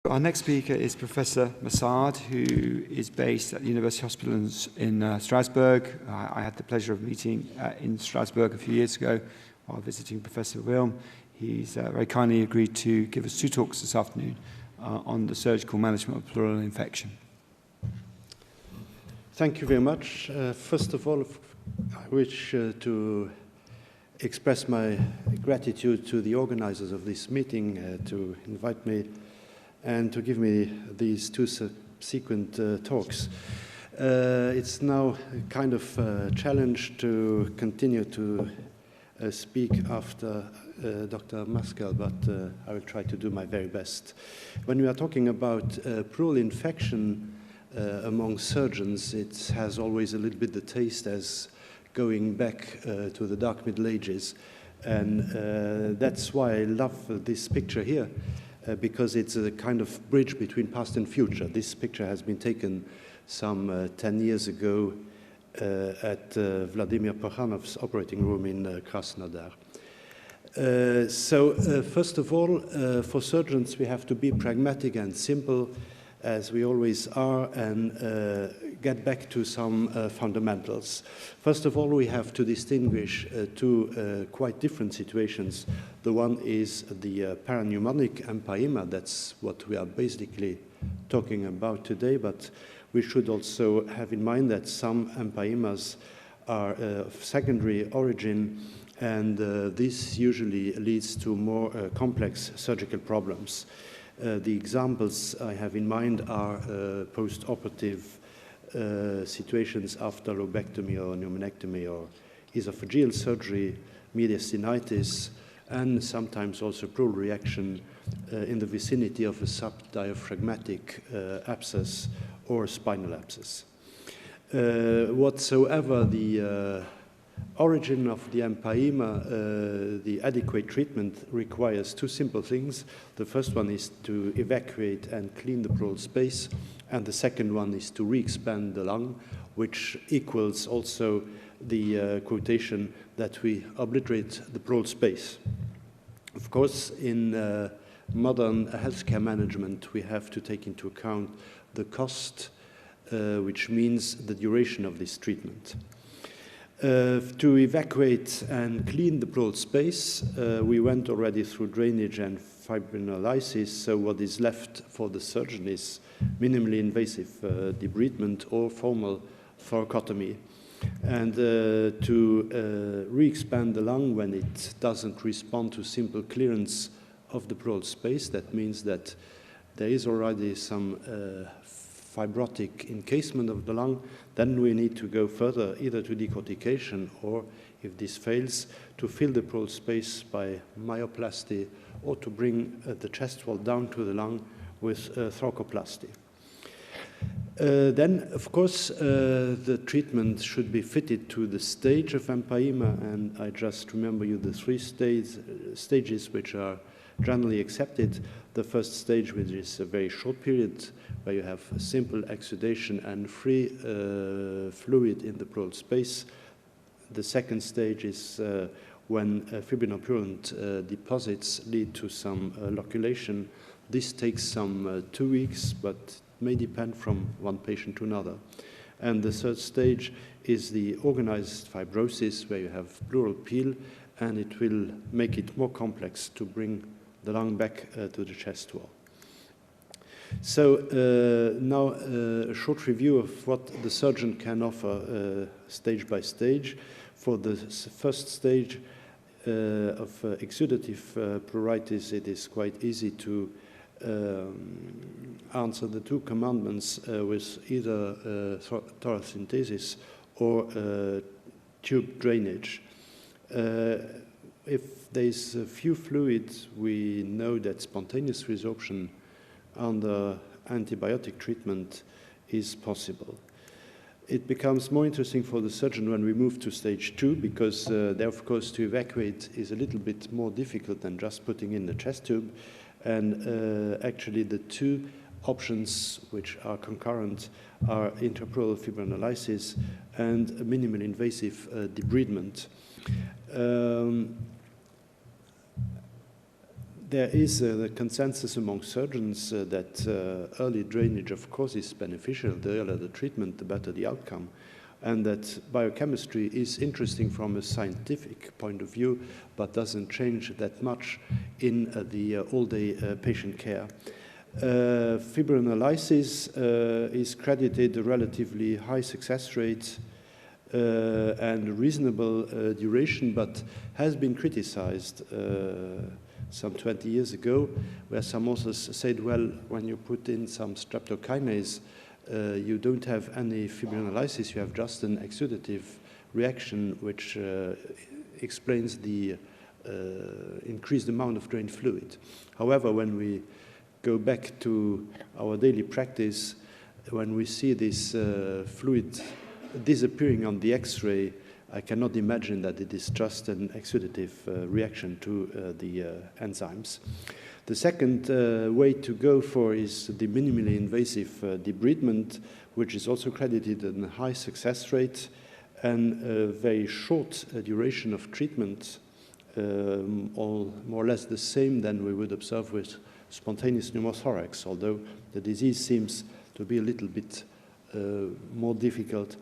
Our next speaker is Professor Massard, who is based at the University Hospital in Strasbourg. I had the pleasure of meeting in Strasbourg a few years ago while visiting Professor Wilm. He's very kindly agreed to give us 2 talks this afternoon on the surgical management of pleural infection. Thank you very much. First of all, I wish to express my gratitude to the organizers of this meeting to invite me and to give me these 2 subsequent talks. It's now kind of a challenge to continue to speak after Dr. Maskell, but I will try to do my very best. When we are talking about pleural infection among surgeons, it has always a little bit the taste as going back to the dark Middle Ages. And that's why I love this picture here. Because it's a kind of bridge between past and future. This picture has been taken some 10 years ago at Vladimir Prokhanov's operating room in Krasnodar. First of all, for surgeons, we have to be pragmatic and simple, as we always are, and get back to some fundamentals. First of all, we have to distinguish 2 quite different situations. The one is the para-pneumonic empyema. That's what we are basically talking about today, but we should also have in mind that some empyemas are of secondary origin, and this usually leads to more complex surgical problems. The examples I have in mind are post-operative situations after lobectomy or pneumonectomy or esophageal surgery, mediastinitis, and sometimes also pleural reaction in the vicinity of a subdiaphragmatic abscess or spinal abscess. Whatsoever the origin of the empyema, the adequate treatment requires 2 simple things. The first one is to evacuate and clean the pleural space, and the second one is to re-expand the lung, which equals also the quotation that we obliterate the pleural space. Of course, in modern healthcare management, we have to take into account the cost, which means the duration of this treatment. To evacuate and clean the pleural space, we went already through drainage and fibrinolysis, so what is left for the surgeon is minimally invasive debridement or formal thoracotomy. And to re-expand the lung when it doesn't respond to simple clearance of the pleural space, that means that there is already some fibrotic encasement of the lung, then we need to go further, either to decortication or, if this fails, to fill the pleural space by myoplasty or to bring the chest wall down to the lung with thoracoplasty. Then, of course, the treatment should be fitted to the stage of empyema, and I just remember you the 3 stages which are generally accepted. The first stage, which is a very short period, where you have simple exudation and free fluid in the pleural space. The second stage is when Fibrinopurulent deposits lead to some loculation. This takes some 2 weeks, but may depend from one patient to another. And the third stage is the organized fibrosis, where you have pleural peel, and it will make it more complex to bring the lung back to the chest wall. So now a short review of what the surgeon can offer stage by stage. For the first stage of exudative pleuritis, it is quite easy to answer the 2 commandments with either thoracentesis or tube drainage. If there's a few fluids, we know that spontaneous resorption under antibiotic treatment is possible. It becomes more interesting for the surgeon when we move to stage 2, because there, of course, to evacuate is a little bit more difficult than just putting in the chest tube. And actually, the 2 options which are concurrent are intrapleural fibrinolysis and minimally invasive debridement. There is a consensus among surgeons that early drainage, of course, is beneficial. The earlier the treatment, the better the outcome. And that biochemistry is interesting from a scientific point of view, but doesn't change that much in the all-day patient care. Fibrinolysis is credited a relatively high success rate and reasonable duration, but has been criticized some 20 years ago, where some authors said, well, when you put in some streptokinase, you don't have any fibrinolysis, you have just an exsudative reaction, which explains the increased amount of drained fluid. However, when we go back to our daily practice, when we see this fluid disappearing on the X-ray, I cannot imagine that it is just an exsudative reaction to the enzymes. The second way to go for is the minimally invasive debridement, which is also credited in a high success rate and a very short duration of treatment, all more or less the same than we would observe with spontaneous pneumothorax, although the disease seems to be a little bit more difficult.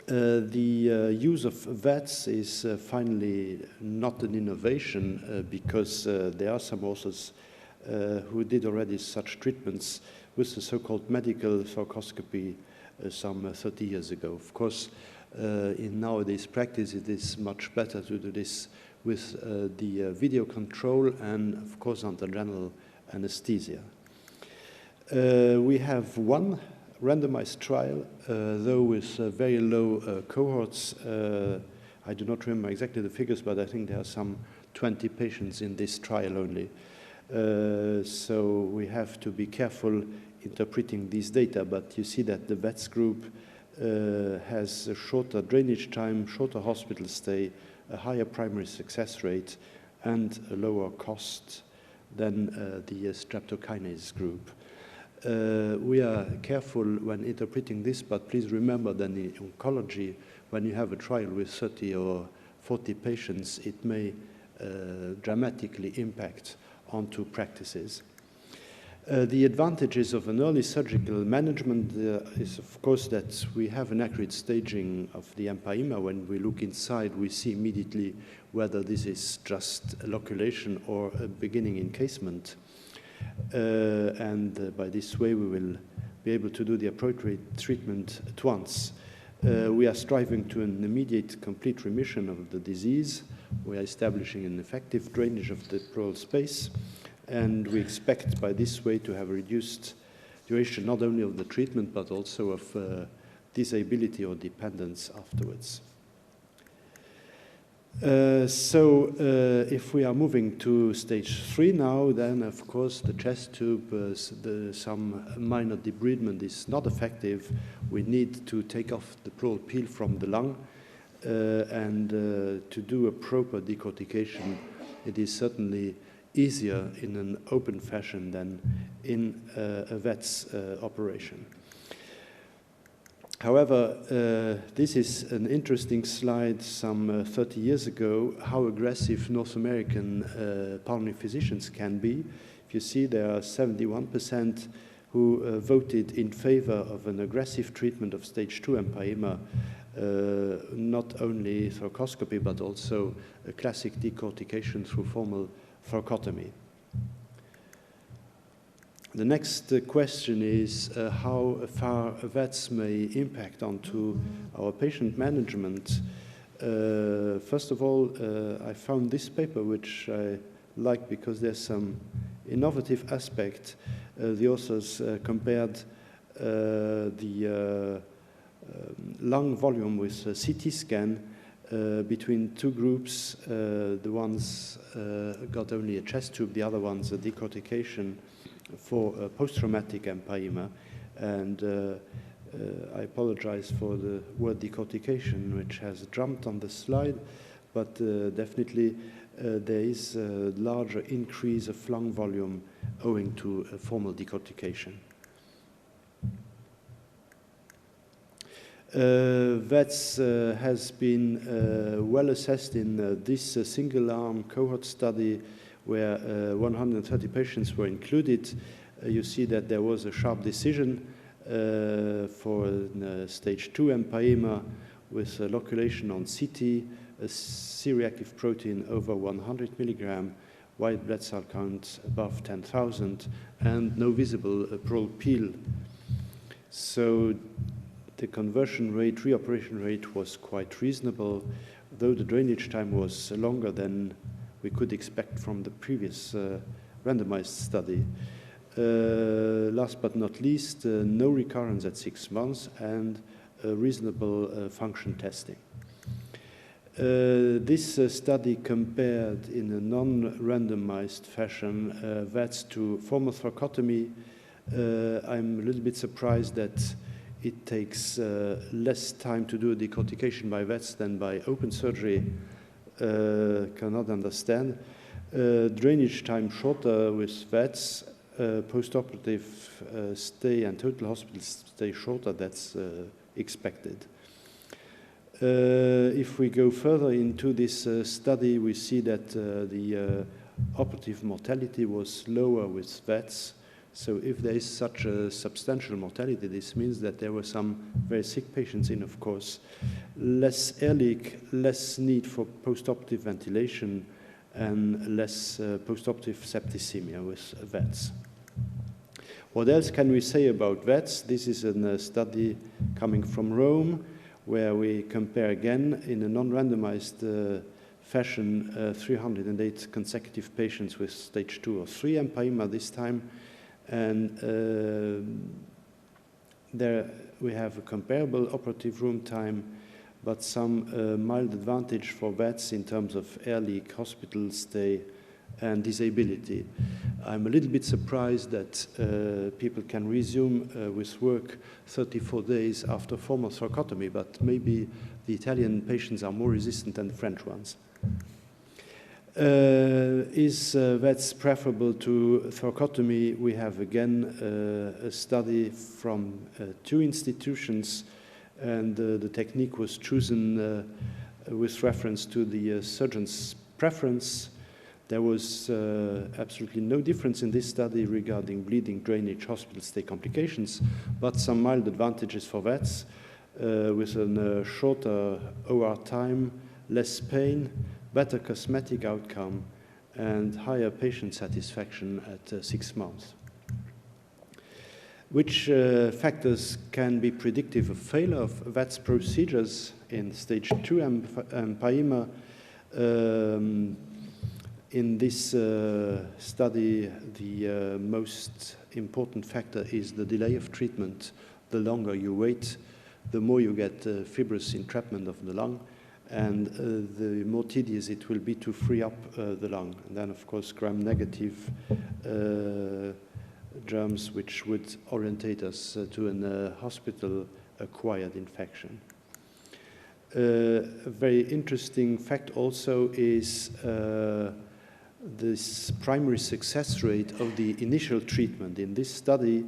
The use of VATS is finally not an innovation because there are some authors who did already such treatments with the so-called medical thoracoscopy some 30 years ago. Of course, in nowadays practice, it is much better to do this with the video control and, of course, under general anesthesia. We have one randomized trial, though with very low cohorts. I do not remember exactly the figures, but I think there are some 20 patients in this trial only. So we have to be careful interpreting these data, but you see that the VATS group has a shorter drainage time, shorter hospital stay, a higher primary success rate, and a lower cost than the streptokinase group. We are careful when interpreting this, but please remember that in oncology, when you have a trial with 30 or 40 patients, it may dramatically impact onto practices. The advantages of an early surgical management is, of course, that we have an accurate staging of the empyema. When we look inside, we see immediately whether this is just a loculation or a beginning encasement. And by this way, we will be able to do the appropriate treatment at once. We are striving to an immediate complete remission of the disease. We are establishing an effective drainage of the pleural space. And we expect by this way to have a reduced duration not only of the treatment, but also of disability or dependence afterwards. If we are moving to stage 3 now, then of course the chest tube, some minor debridement is not effective. We need to take off the pleural peel from the lung and to do a proper decortication. It is certainly easier in an open fashion than in a VATS operation. However, this is an interesting slide some 30 years ago, how aggressive North American pulmonary physicians can be. If you see, there are 71% who voted in favor of an aggressive treatment of stage 2 empyema, not only thoracoscopy, but also a classic decortication through formal thoracotomy. The next question is how far VATS may impact onto our patient management. First of all, I found this paper, which I like because there's some innovative aspect. The authors compared the lung volume with a CT scan between two groups. The ones got only a chest tube, the other ones a decortication for post-traumatic empyema. And I apologize for the word decortication, which has jumped on the slide, but definitely there is a larger increase of lung volume owing to a formal decortication. VATS has been well assessed in this single-arm cohort study where 130 patients were included, you see that there was a sharp decision for stage 2 empyema with loculation on CT, a C-reactive protein over 100 milligram, white blood cell count above 10,000, and no visible pleural peel. So the conversion rate, reoperation rate was quite reasonable, though the drainage time was longer than we could expect from the previous randomized study. Last but not least, no recurrence at 6 months and reasonable function testing. This study compared in a non-randomized fashion VATS to formal thoracotomy. I'm a little bit surprised that it takes less time to do a decortication by VATS than by open surgery. Cannot understand. Drainage time shorter with VATS, post-operative stay and total hospital stay shorter, that's expected. If we go further into this study, we see that the operative mortality was lower with VATS. So if there is such a substantial mortality, this means that there were some very sick patients in, of course. Less air leak, less need for post-operative ventilation, and less post-operative septicemia with VATS. What else can we say about VATS? This is a study coming from Rome, where we compare again in a non-randomized fashion 308 consecutive patients with stage 2 or 3 empyema this time. And there we have a comparable operative room time, but some mild advantage for VATS in terms of air leak, hospital stay, and disability. I'm a little bit surprised that people can resume with work 34 days after formal thoracotomy, but maybe the Italian patients are more resistant than the French ones. Is VATS preferable to thoracotomy? We have again a study from 2 institutions, and the technique was chosen with reference to the surgeon's preference. There was absolutely no difference in this study regarding bleeding, drainage, hospital stay complications, but some mild advantages for VATS with a shorter OR time, less pain, better cosmetic outcome, and higher patient satisfaction at 6 months. Which factors can be predictive of failure of VATS procedures in stage 2 empyema? In this study, the most important factor is the delay of treatment. The longer you wait, the more you get fibrous entrapment of the lung, and the more tedious it will be to free up the lung. And then, of course, gram-negative germs, which would orientate us to a hospital-acquired infection. A very interesting fact also is this primary success rate of the initial treatment. In this study,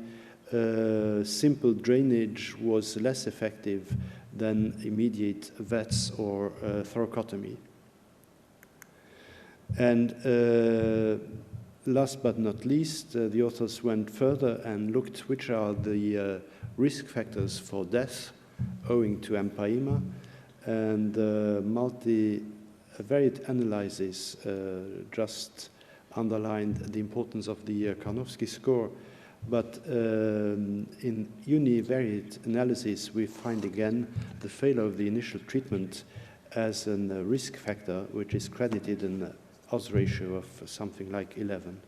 simple drainage was less effective than immediate VATS or thoracotomy. And last but not least, the authors went further and looked which are the risk factors for death owing to empyema, and multivariate analysis just underlined the importance of the Karnofsky score. But in univariate analysis, we find again the failure of the initial treatment as a risk factor, which is credited an odds ratio of something like 11.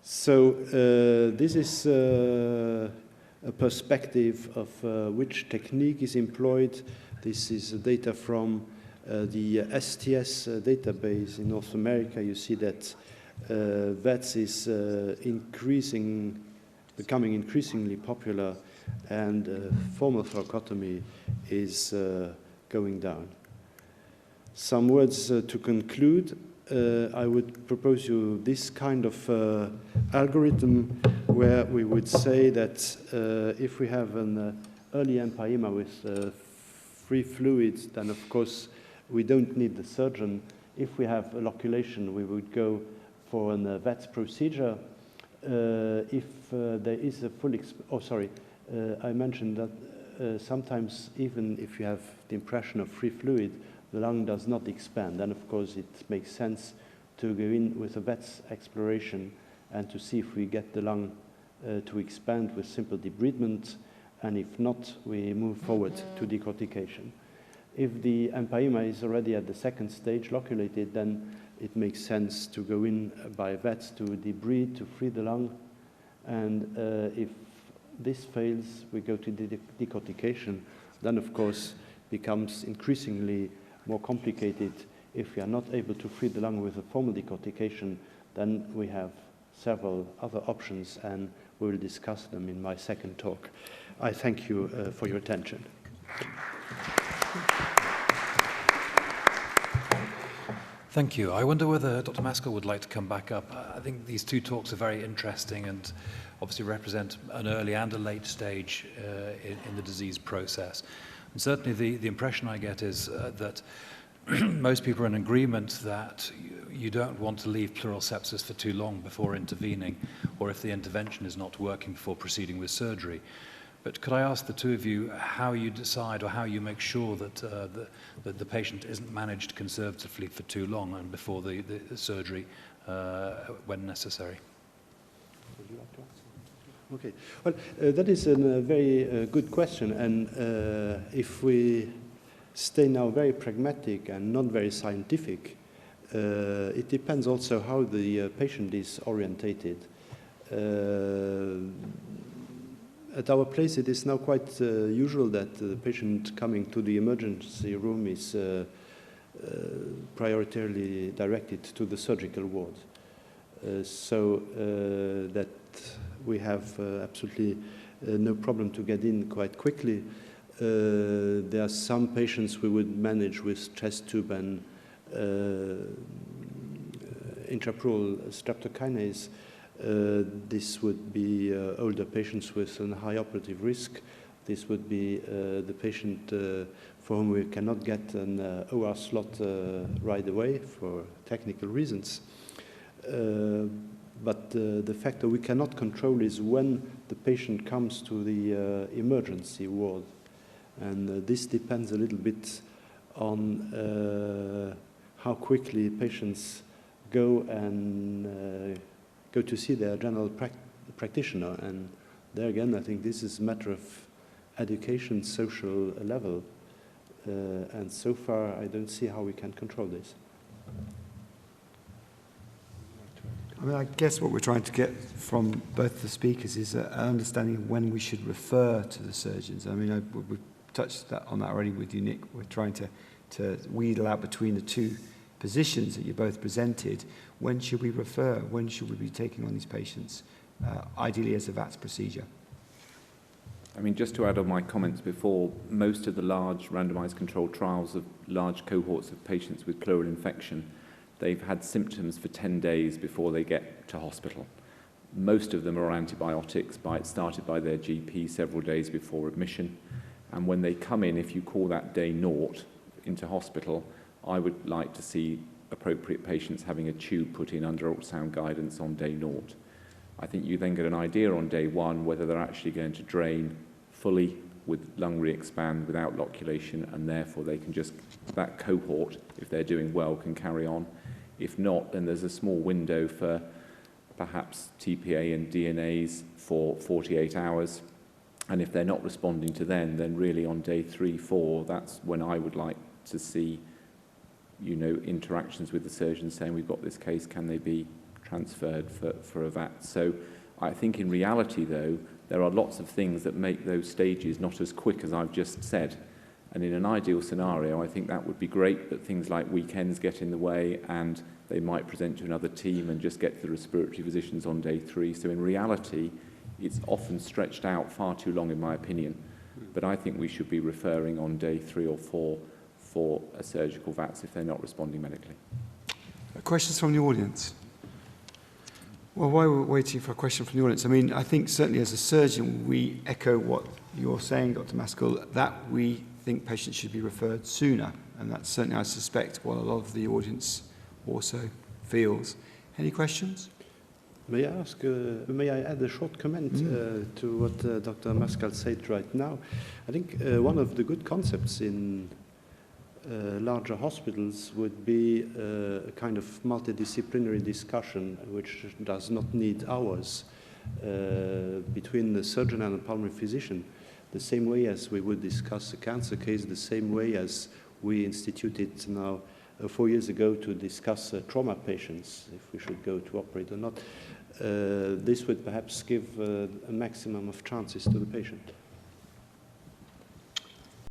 So this is a perspective of which technique is employed. This is data from the STS database in North America. You see that VATS is becoming increasingly popular, and formal thoracotomy is going down. Some words to conclude. I would propose you this kind of algorithm where we would say that if we have an early empyema with free fluids, then of course we don't need the surgeon. If we have a loculation, we would go for a VATS procedure. If there is a full, I mentioned that sometimes even if you have the impression of free fluid, the lung does not expand. Then of course it makes sense to go in with a VATS exploration and to see if we get the lung to expand with simple debridement, and if not, we move forward to decortication. If the empyema is already at the second stage loculated, then it makes sense to go in by VATS to debride, to free the lung, and if this fails, we go to decortication. Then of course becomes increasingly more complicated. If we are not able to free the lung with a formal decortication, then we have several other options, and we will discuss them in my second talk. I thank you for your attention. Thank you. I wonder whether Dr. Maskell would like to come back up. I think these two talks are very interesting and obviously represent an early and a late stage in the disease process. And certainly the impression I get is that most people are in agreement that you don't want to leave pleural sepsis for too long before intervening, or if the intervention is not working before proceeding with surgery. But could I ask the two of you how you decide or how you make sure that the patient isn't managed conservatively for too long and before the surgery when necessary? Would you like to answer? Okay. Well, that is a very good question, and if we stay now very pragmatic and not very scientific, it depends also how the patient is orientated. At our place, it is now quite usual that the patient coming to the emergency room is prioritarily directed to the surgical ward. So that we have absolutely no problem to get in quite quickly. There are some patients we would manage with chest tube and intrapleural streptokinase. This would be older patients with a high operative risk. This would be the patient for whom we cannot get an OR slot right away for technical reasons. But the factor we cannot control is when the patient comes to the emergency ward. And this depends a little bit on how quickly patients go and go to see their general practitioner. And there again, I think this is a matter of education, social level. And so far, I don't see how we can control this. I mean, I guess what we're trying to get from both the speakers is an understanding of when we should refer to the surgeons. I mean, we've touched on that already with you, Nick. We're trying to wheedle out between the two positions that you both presented. When should we refer? When should we be taking on these patients, ideally as a VATS procedure? I mean, just to add on my comments before, most of the large randomized controlled trials of large cohorts of patients with pleural infection, they've had symptoms for 10 days before they get to hospital. Most of them are antibiotics, started by their GP several days before admission. And when they come in, if you call that day 0 into hospital, I would like to see appropriate patients having a tube put in under ultrasound guidance on day 0. I think you then get an idea on day 1 whether they're actually going to drain fully with lung re-expand without loculation, and therefore they can just, that cohort, if they're doing well, can carry on. If not, then there's a small window for perhaps TPA and DNAs for 48 hours. And if they're not responding to then really on day 3, 4, that's when I would like to see, interactions with the surgeon saying, we've got this case, can they be transferred for a VATS? So I think in reality, though, there are lots of things that make those stages not as quick as I've just said. And in an ideal scenario, I think that would be great, but things like weekends get in the way, and they might present to another team and just get to the respiratory physicians on day 3. So in reality, it's often stretched out far too long, in my opinion. But I think we should be referring on day 3 or 4 for a surgical VATS if they're not responding medically. Questions from the audience? Well, while we're waiting for a question from the audience, I mean, I think certainly as a surgeon, we echo what you're saying, Dr. Maskell, that we think patients should be referred sooner And that's certainly, I suspect, what a lot of the audience also feels. Any questions? May I add a short comment to what Dr. Mascal said right now? I think one of the good concepts in larger hospitals would be a kind of multidisciplinary discussion which does not need hours between the surgeon and the pulmonary physician, the same way as we would discuss a cancer case, the same way as we instituted now 4 years ago to discuss trauma patients, if we should go to operate or not. This would perhaps give a maximum of chances to the patient.